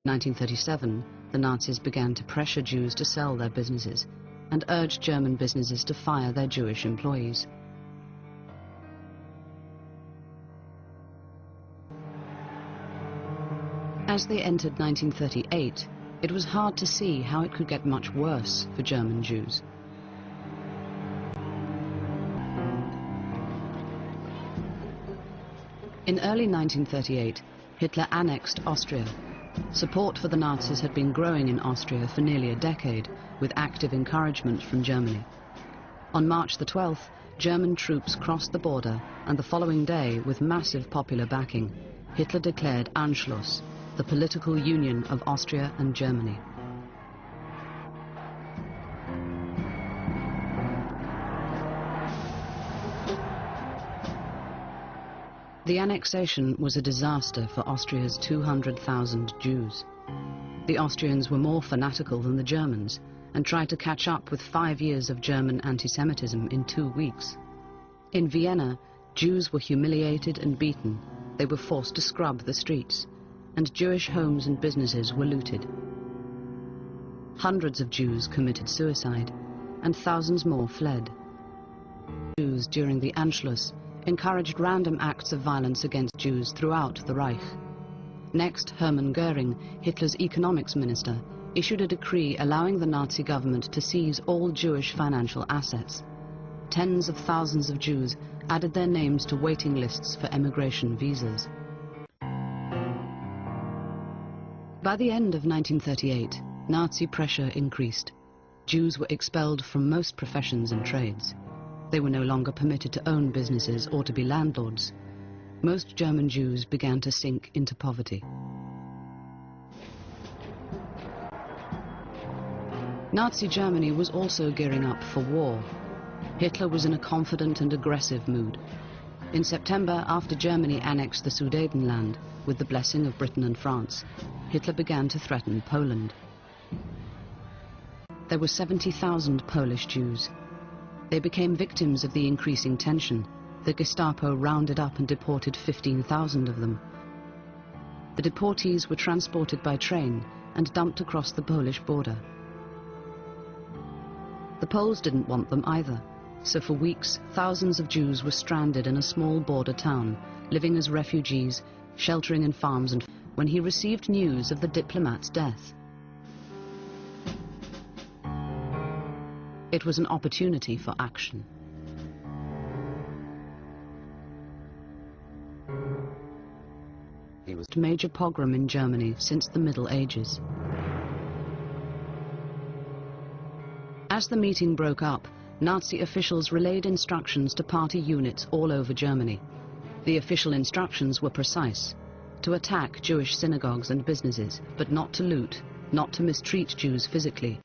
1937, the Nazis began to pressure Jews to sell their businesses and urged German businesses to fire their Jewish employees. As they entered 1938, it was hard to see how it could get much worse for German Jews. In early 1938, Hitler annexed Austria. Support for the Nazis had been growing in Austria for nearly a decade, with active encouragement from Germany. On March the 12th, German troops crossed the border, and the following day, with massive popular backing, Hitler declared Anschluss, the political union of Austria and Germany. The annexation was a disaster for Austria's 200,000 Jews. The Austrians were more fanatical than the Germans and tried to catch up with 5 years of German anti-Semitism in 2 weeks. In Vienna, Jews were humiliated and beaten. They were forced to scrub the streets, and Jewish homes and businesses were looted. Hundreds of Jews committed suicide, and thousands more fled. Jews during the Anschluss encouraged random acts of violence against Jews throughout the Reich. Next, Hermann Göring, Hitler's economics minister, issued a decree allowing the Nazi government to seize all Jewish financial assets. Tens of thousands of Jews added their names to waiting lists for emigration visas. By the end of 1938, Nazi pressure increased. Jews were expelled from most professions and trades. They were no longer permitted to own businesses or to be landlords. Most German Jews began to sink into poverty. Nazi Germany was also gearing up for war. Hitler was in a confident and aggressive mood. In September, after Germany annexed the Sudetenland with the blessing of Britain and France, Hitler began to threaten Poland. There were 70,000 Polish Jews. They became victims of the increasing tension. The Gestapo rounded up and deported 15,000 of them. The deportees were transported by train and dumped across the Polish border. The Poles didn't want them either, so for weeks thousands of Jews were stranded in a small border town, living as refugees, sheltering in farms, and when he received news of the diplomat's death. It was an opportunity for action. It was a major pogrom in Germany since the Middle Ages. As the meeting broke up, Nazi officials relayed instructions to party units all over Germany. The official instructions were precise: to attack Jewish synagogues and businesses, but not to loot, not to mistreat Jews physically,